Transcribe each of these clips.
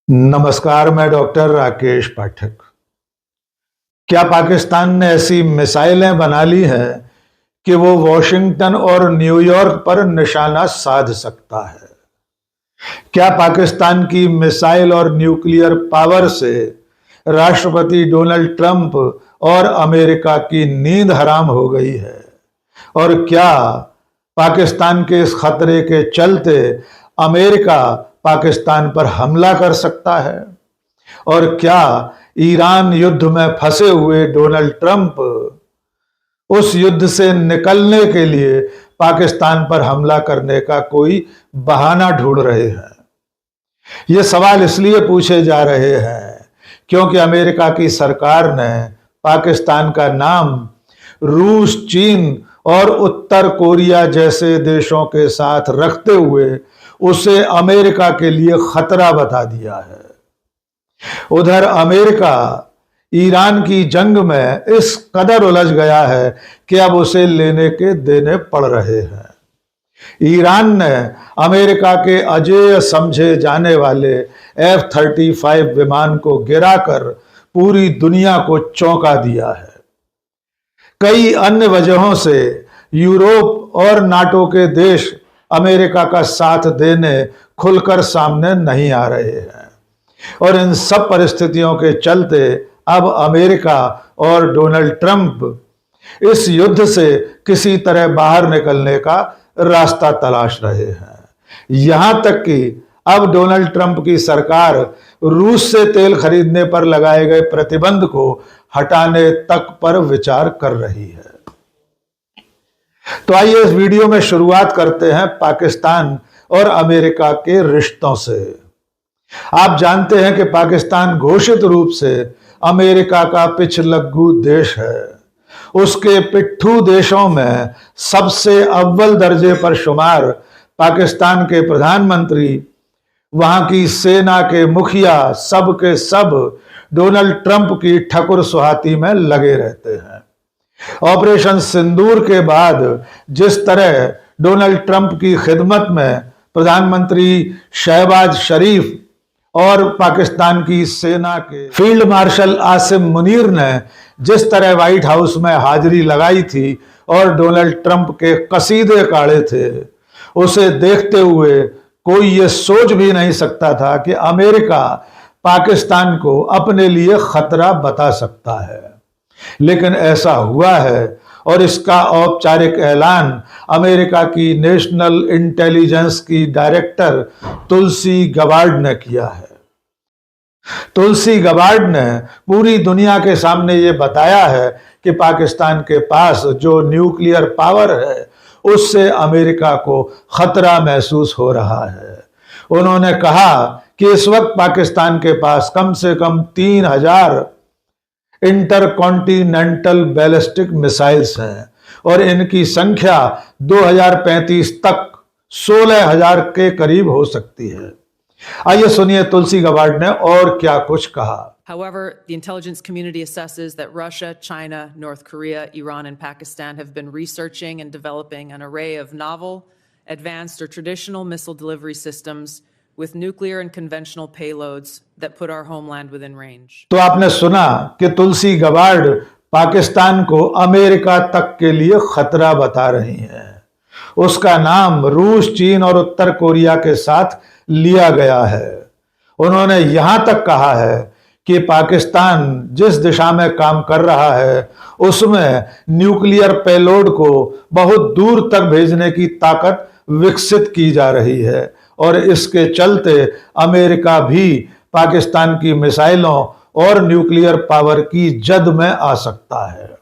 नमस्कार, मैं डॉक्टर राकेश पाठक। क्या पाकिस्तान ने ऐसी मिसाइलें बना ली हैं कि वो वॉशिंगटन और न्यूयॉर्क पर निशाना साध सकता है? क्या पाकिस्तान की मिसाइल और न्यूक्लियर पावर से राष्ट्रपति डोनाल्ड ट्रंप और अमेरिका की नींद हराम हो गई है? और क्या पाकिस्तान के इस खतरे के चलते अमेरिका पाकिस्तान पर हमला कर सकता है? और क्या ईरान युद्ध में फंसे हुए डोनाल्ड ट्रंप उस युद्ध से निकलने के लिए पाकिस्तान पर हमला करने का कोई बहाना ढूंढ रहे हैं? ये सवाल इसलिए पूछे जा रहे हैं क्योंकि अमेरिका की सरकार ने पाकिस्तान का नाम रूस, चीन और उत्तर कोरिया जैसे देशों के साथ रखते हुए उसे अमेरिका के लिए खतरा बता दिया है। उधर अमेरिका ईरान की जंग में इस कदर उलझ गया है कि अब उसे लेने के देने पड़ रहे हैं। ईरान ने अमेरिका के अजेय समझे जाने वाले F-35 विमान को गिराकर पूरी दुनिया को चौंका दिया है। कई अन्य वजहों से यूरोप और नाटो के देश अमेरिका का साथ देने खुलकर सामने नहीं आ रहे हैं और इन सब परिस्थितियों के चलते अब अमेरिका और डोनाल्ड ट्रंप इस युद्ध से किसी तरह बाहर निकलने का रास्ता तलाश रहे हैं। यहां तक कि अब डोनाल्ड ट्रंप की सरकार रूस से तेल खरीदने पर लगाए गए प्रतिबंध को हटाने तक पर विचार कर रही है। तो आइए इस वीडियो में शुरुआत करते हैं पाकिस्तान और अमेरिका के रिश्तों से। आप जानते हैं कि पाकिस्तान घोषित रूप से अमेरिका का पिछलग्गू देश है। उसके पिट्ठू देशों में सबसे अव्वल दर्जे पर शुमार पाकिस्तान के प्रधानमंत्री, वहां की सेना के मुखिया सब के सब डोनाल्ड ट्रंप की ठकुर सुहाती में लगे रहते हैं। ऑपरेशन सिंदूर के बाद जिस तरह डोनाल्ड ट्रंप की खिदमत में प्रधानमंत्री शहबाज शरीफ और पाकिस्तान की सेना के फील्ड मार्शल आसिम मुनीर ने जिस तरह व्हाइट हाउस में हाजिरी लगाई थी और डोनाल्ड ट्रंप के कसीदे काढ़े थे, उसे देखते हुए कोई ये सोच भी नहीं सकता था कि अमेरिका पाकिस्तान को अपने लिए खतरा बता सकता है। लेकिन ऐसा हुआ है और इसका औपचारिक ऐलान अमेरिका की नेशनल इंटेलिजेंस की डायरेक्टर तुलसी गबार्ड ने किया है। तुलसी गबार्ड ने पूरी दुनिया के सामने ये बताया है कि पाकिस्तान के पास जो न्यूक्लियर पावर है उससे अमेरिका को खतरा महसूस हो रहा है। उन्होंने कहा कि इस वक्त पाकिस्तान के पास कम से कम 3000 इंटरकॉन्टिनेंटल बैलिस्टिक मिसाइल्स हैं और इनकी संख्या 2035 तक 16,000 के करीब हो सकती है। आइए सुनिए तुलसी गबार्ड ने और क्या कुछ कहा। However, the intelligence community assesses that Russia, China, North Korea, Iran, and Pakistan have been researching and developing an array of novel, advanced, or traditional missile delivery systems with nuclear and conventional payloads that put our homeland within range. तो आपने सुना कि तुलसी Gabbard Pakistan को America तक के लिए खतरा बता रही हैं। उसका नाम रूस, चीन और उत्तर कोरिया के साथ लिया गया है। उन्होंने यहां तक कहा है कि पाकिस्तान जिस दिशा में काम कर रहा है उसमें न्यूक्लियर पेलोड को बहुत दूर तक भेजने की ताकत विकसित की जा रही है और इसके चलते अमेरिका भी पाकिस्तान की मिसाइलों और न्यूक्लियर पावर की जद में आ सकता है।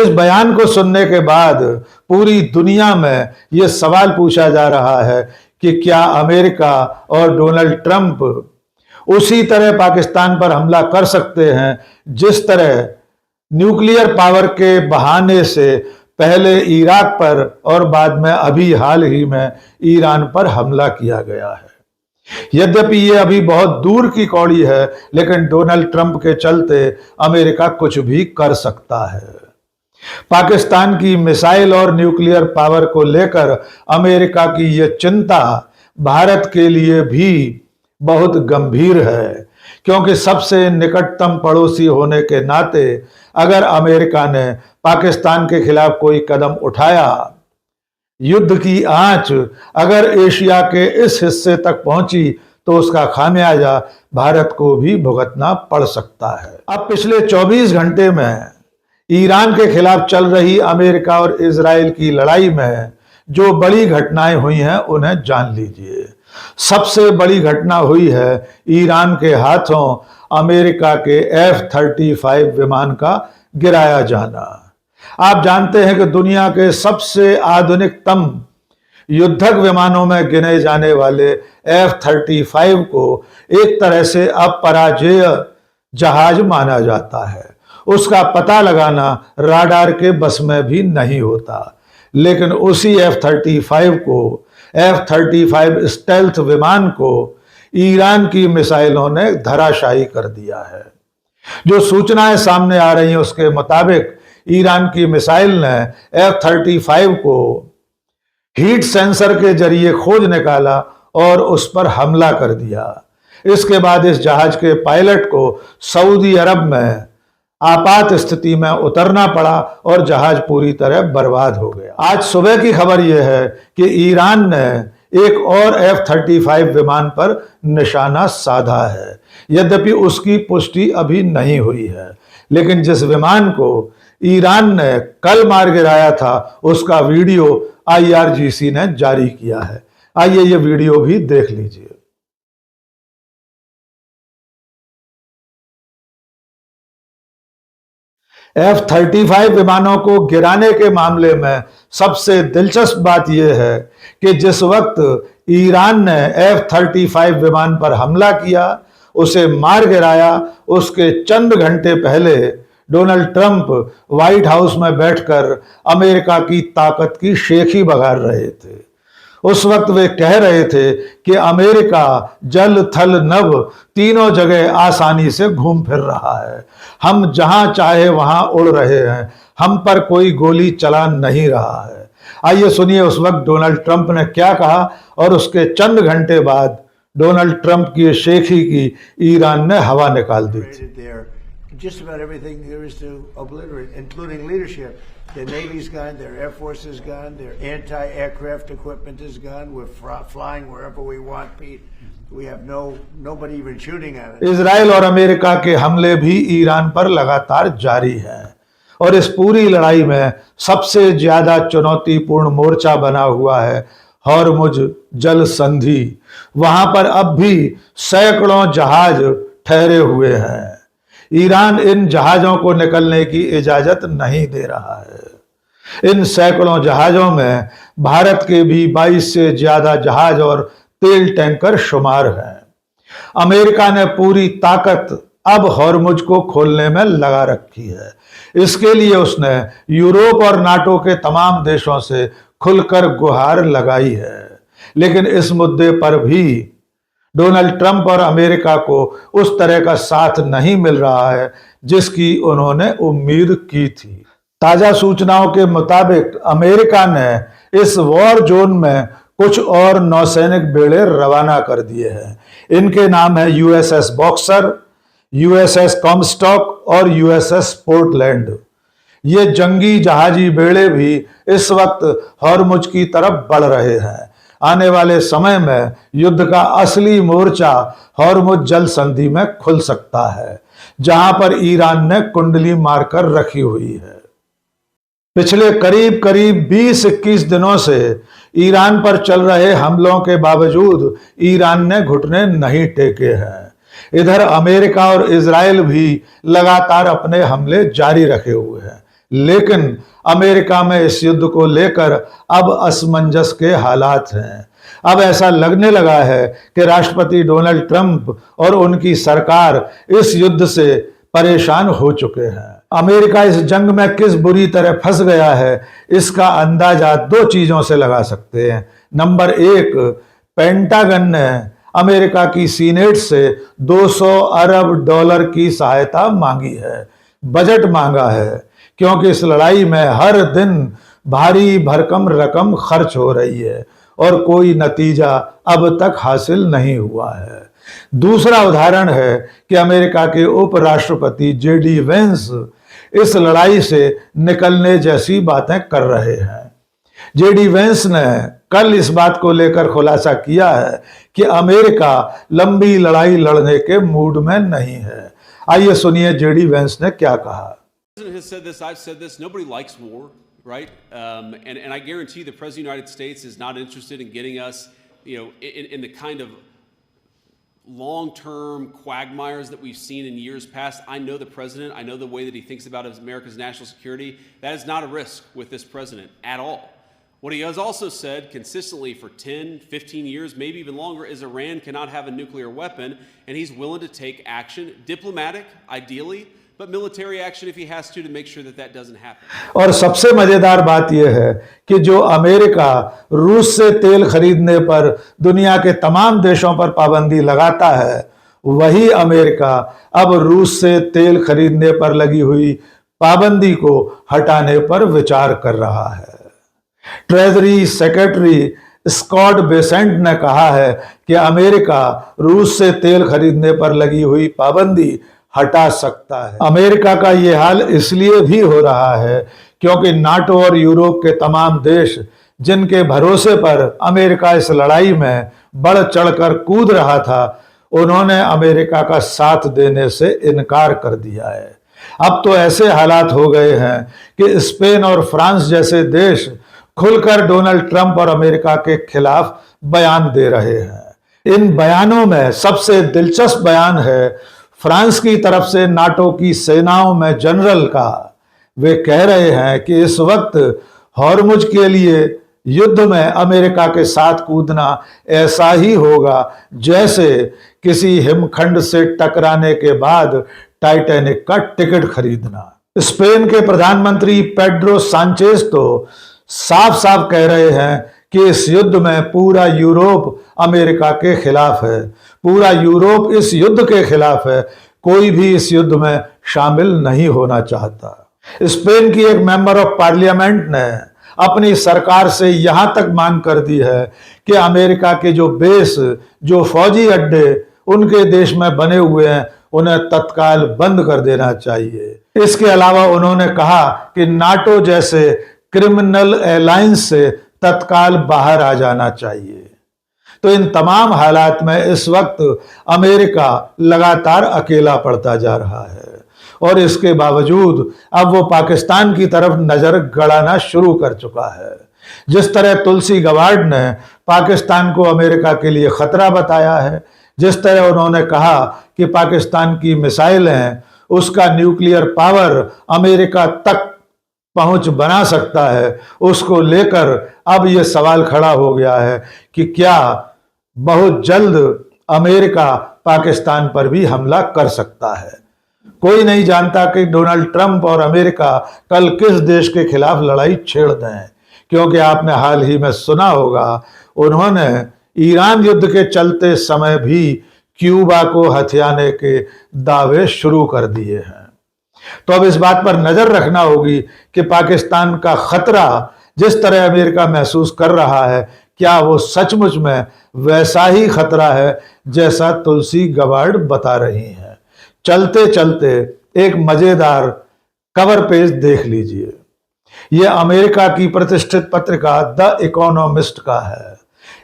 इस बयान को सुनने के बाद पूरी दुनिया में यह सवाल पूछा जा रहा है कि क्या अमेरिका और डोनाल्ड ट्रंप उसी तरह पाकिस्तान पर हमला कर सकते हैं जिस तरह न्यूक्लियर पावर के बहाने से पहले इराक पर और बाद में अभी हाल ही में ईरान पर हमला किया गया है। यद्यपि ये अभी बहुत दूर की कौड़ी है, लेकिन डोनाल्ड ट्रंप के चलते अमेरिका कुछ भी कर सकता है। पाकिस्तान की मिसाइल और न्यूक्लियर पावर को लेकर अमेरिका की यह चिंता भारत के लिए भी बहुत गंभीर है, क्योंकि सबसे निकटतम पड़ोसी होने के नाते अगर अमेरिका ने पाकिस्तान के खिलाफ कोई कदम उठाया, युद्ध की आंच अगर एशिया के इस हिस्से तक पहुंची, तो उसका खामियाजा भारत को भी भुगतना पड़ सकता है। अब पिछले 24 घंटे में ईरान के खिलाफ चल रही अमेरिका और इजराइल की लड़ाई में जो बड़ी घटनाएं हुई हैं उन्हें जान लीजिए। सबसे बड़ी घटना हुई है ईरान के हाथों अमेरिका के F-35 विमान का गिराया जाना। आप जानते हैं कि दुनिया के सबसे आधुनिकतम युद्धक विमानों में गिने जाने वाले F-35 को एक तरह से अपराजेय जहाज माना जाता है। उसका पता लगाना राडार के बस में भी नहीं होता, लेकिन उसी F-35 को, F-35 स्टेल्थ विमान को ईरान की मिसाइलों ने धराशायी कर दिया है। जो सूचनाएं सामने आ रही हैं उसके मुताबिक ईरान की मिसाइल ने F-35 को हीट सेंसर के जरिए खोज निकाला और उस पर हमला कर दिया। इसके बाद इस जहाज के पायलट को सऊदी अरब में आपात स्थिति में उतरना पड़ा और जहाज पूरी तरह बर्बाद हो गया। आज सुबह की खबर यह है कि ईरान ने एक और F-35 विमान पर निशाना साधा है। यद्यपि उसकी पुष्टि अभी नहीं हुई है, लेकिन जिस विमान को ईरान ने कल मार गिराया था उसका वीडियो IRGC ने जारी किया है। आइए ये वीडियो भी देख लीजिए। F-35 विमानों को गिराने के मामले में सबसे दिलचस्प बात यह है कि जिस वक्त ईरान ने F-35 विमान पर हमला किया, उसे मार गिराया, उसके चंद घंटे पहले डोनाल्ड ट्रंप व्हाइट हाउस में बैठकर अमेरिका की ताकत की शेखी बघार रहे थे। उस वक्त वे कह रहे थे कि अमेरिका जल थल नभ तीनों जगह आसानी से घूम फिर रहा है, हम जहां चाहे वहां उड़ रहे हैं, हम पर कोई गोली चला नहीं रहा है। आइए सुनिए उस वक्त डोनाल्ड ट्रंप ने क्या कहा और उसके चंद घंटे बाद डोनाल्ड ट्रंप की शेखी की ईरान ने हवा निकाल दी थी। Just about everything there is to obliterate, including leadership. Their Navy's gone, their Air Force is gone, their anti-aircraft equipment is gone. We're flying wherever we want, Pete. We have nobody even shooting at it. Israel और America के हमले भी Iran पर लगातार जारी हैं और इस पूरी लड़ाई में सबसे ज्यादा चुनौतीपूर्ण मोर्चा बना हुआ है हॉर्मुज जल संधि। वहां पर अब भी सैकड़ों जहाज ठहरे हुए हैं। ईरान इन जहाजों को निकलने की इजाजत नहीं दे रहा है। इन सैकड़ों जहाजों में भारत के भी 22 से ज्यादा जहाज और तेल टैंकर शुमार हैं। अमेरिका ने पूरी ताकत अब हॉर्मुज को खोलने में लगा रखी है। इसके लिए उसने यूरोप और नाटो के तमाम देशों से खुलकर गुहार लगाई है, लेकिन इस मुद्दे पर भी डोनाल्ड ट्रंप और अमेरिका को उस तरह का साथ नहीं मिल रहा है जिसकी उन्होंने उम्मीद की थी। ताजा सूचनाओं के मुताबिक अमेरिका ने इस वॉर जोन में कुछ और नौसैनिक बेड़े रवाना कर दिए हैं। इनके नाम है USS बॉक्सर, USS कॉमस्टॉक और USS पोर्टलैंड। ये जंगी जहाजी बेड़े भी इस वक्त हॉर्मुज की तरफ बढ़ रहे हैं। आने वाले समय में युद्ध का असली मोर्चा हॉर्मुज जल संधि में खुल सकता है, जहां पर ईरान ने कुंडली मारकर रखी हुई है। पिछले करीब 20-21 दिनों से ईरान पर चल रहे हमलों के बावजूद ईरान ने घुटने नहीं टेके हैं। इधर अमेरिका और इजराइल भी लगातार अपने हमले जारी रखे हुए हैं, लेकिन अमेरिका में इस युद्ध को लेकर अब असमंजस के हालात हैं। अब ऐसा लगने लगा है कि राष्ट्रपति डोनाल्ड ट्रंप और उनकी सरकार इस युद्ध से परेशान हो चुके हैं। अमेरिका इस जंग में किस बुरी तरह फंस गया है, इसका अंदाजा 2 चीजों से लगा सकते हैं। नंबर 1, पेंटागन ने अमेरिका की सीनेट से $200 अरब की सहायता मांगी है, बजट मांगा है, क्योंकि इस लड़ाई में हर दिन भारी भरकम रकम खर्च हो रही है और कोई नतीजा अब तक हासिल नहीं हुआ है। दूसरा उदाहरण है कि अमेरिका के उपराष्ट्रपति जेडी वेंस इस लड़ाई से निकलने जैसी बातें कर रहे हैं। जेडी वेंस ने कल इस बात को लेकर खुलासा किया है कि अमेरिका लंबी लड़ाई लड़ने के मूड में नहीं है। आइए सुनिए जेडी वेंस ने क्या कहा। The president has said this, I've said this, nobody likes war, right? And I guarantee the President of the United States is not interested in getting us, in the kind of long-term quagmires that we've seen in years past. I know the president, I know the way that he thinks about America's national security. That is not a risk with this president at all. What he has also said consistently for 10, 15 years, maybe even longer, is Iran cannot have a nuclear weapon, and he's willing to take action, diplomatic, ideally, but military action if he has to make sure that that doesn't happen. और सबसे मजेदार बात यह है कि जो America रूस से तेल खरीदने पर दुनिया के तमाम देशों पर पाबंदी लगाता है, वही अमेरिका अब रूस से तेल खरीदने पर लगी हुई पाबंदी को हटाने पर विचार कर रहा है। ट्रेजरी सेक्रेटरी स्कॉट बेसेंट ने कहा है कि अमेरिका रूस से तेल खरीदने पर लगी हुई पाबंदी हटा सकता है। अमेरिका का यह हाल इसलिए भी हो रहा है क्योंकि नाटो और यूरोप के तमाम देश जिनके भरोसे पर अमेरिका इस लड़ाई में बढ़ चढ़कर कूद रहा था, उन्होंने अमेरिका का साथ देने से इनकार कर दिया है। अब तो ऐसे हालात हो गए हैं कि स्पेन और फ्रांस जैसे देश खुलकर डोनाल्ड ट्रंप और अमेरिका के खिलाफ बयान दे रहे हैं। इन बयानों में सबसे दिलचस्प बयान है फ्रांस की तरफ से नाटो की सेनाओं में जनरल का। वे कह रहे हैं कि इस वक्त हॉर्मुज के लिए युद्ध में अमेरिका के साथ कूदना ऐसा ही होगा जैसे किसी हिमखंड से टकराने के बाद टाइटैनिक का टिकट खरीदना। स्पेन के प्रधानमंत्री पेड्रो सांचेज तो साफ साफ कह रहे हैं कि इस युद्ध में पूरा यूरोप अमेरिका के खिलाफ है, पूरा यूरोप इस युद्ध के खिलाफ है, कोई भी इस युद्ध में शामिल नहीं होना चाहता। स्पेन की एक मेंबर ऑफ पार्लियामेंट ने अपनी सरकार से यहां तक मांग कर दी है कि अमेरिका के जो बेस, जो फौजी अड्डे उनके देश में बने हुए हैं, उन्हें तत्काल बंद कर देना चाहिए। इसके अलावा उन्होंने कहा कि नाटो जैसे क्रिमिनल अलायंस से तत्काल बाहर आ जाना चाहिए। तो इन तमाम हालात में इस वक्त अमेरिका लगातार अकेला पड़ता जा रहा है और इसके बावजूद अब वो पाकिस्तान की तरफ नजर गड़ाना शुरू कर चुका है। जिस तरह तुलसी गबार्ड ने पाकिस्तान को अमेरिका के लिए खतरा बताया है, जिस तरह उन्होंने कहा कि पाकिस्तान की मिसाइलें, उसका न्यूक्लियर पावर अमेरिका तक पहुंच बना सकता है, उसको लेकर अब यह सवाल खड़ा हो गया है कि क्या बहुत जल्द अमेरिका पाकिस्तान पर भी हमला कर सकता है। कोई नहीं जानता कि डोनाल्ड ट्रंप और अमेरिका कल किस देश के खिलाफ लड़ाई छेड़ दें, क्योंकि आपने हाल ही में सुना होगा उन्होंने ईरान युद्ध के चलते समय भी क्यूबा को हथियाने के दावे शुरू कर दिए हैं। तो अब इस बात पर नजर रखना होगी कि पाकिस्तान का खतरा जिस तरह अमेरिका महसूस कर रहा है, क्या वो सचमुच में वैसा ही खतरा है जैसा तुलसी गबार्ड बता रही हैं। चलते चलते एक मजेदार कवर पेज देख लीजिए। यह अमेरिका की प्रतिष्ठित पत्रिका द इकोनॉमिस्ट का है।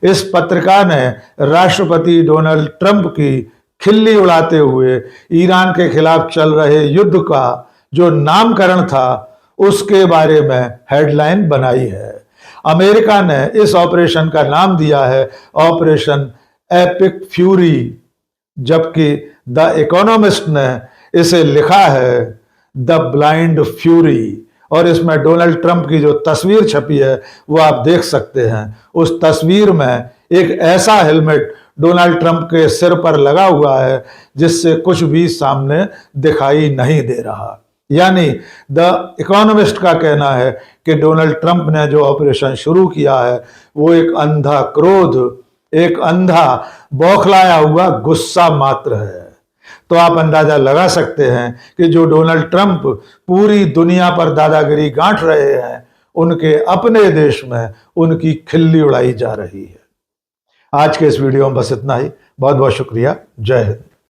इस पत्रिका ने राष्ट्रपति डोनाल्ड ट्रंप की खिल्ली उड़ाते हुए ईरान के खिलाफ चल रहे युद्ध का जो नामकरण था उसके बारे में हेडलाइन बनाई है। अमेरिका ने इस ऑपरेशन का नाम दिया है ऑपरेशन एपिक फ्यूरी, जबकि द इकोनॉमिस्ट ने इसे लिखा है द ब्लाइंड फ्यूरी। और इसमें डोनाल्ड ट्रंप की जो तस्वीर छपी है वो आप देख सकते हैं। उस तस्वीर में एक ऐसा हेलमेट डोनाल्ड ट्रंप के सिर पर लगा हुआ है जिससे कुछ भी सामने दिखाई नहीं दे रहा। यानी द इकोनॉमिस्ट का कहना है कि डोनाल्ड ट्रंप ने जो ऑपरेशन शुरू किया है वो एक अंधा क्रोध, एक अंधा बौखलाया हुआ गुस्सा मात्र है। तो आप अंदाजा लगा सकते हैं कि जो डोनाल्ड ट्रंप पूरी दुनिया पर दादागिरी गांठ रहे हैं, उनके अपने देश में उनकी खिल्ली उड़ाई जा रही है। आज के इस वीडियो में बस इतना ही। बहुत बहुत शुक्रिया। जय हिंद।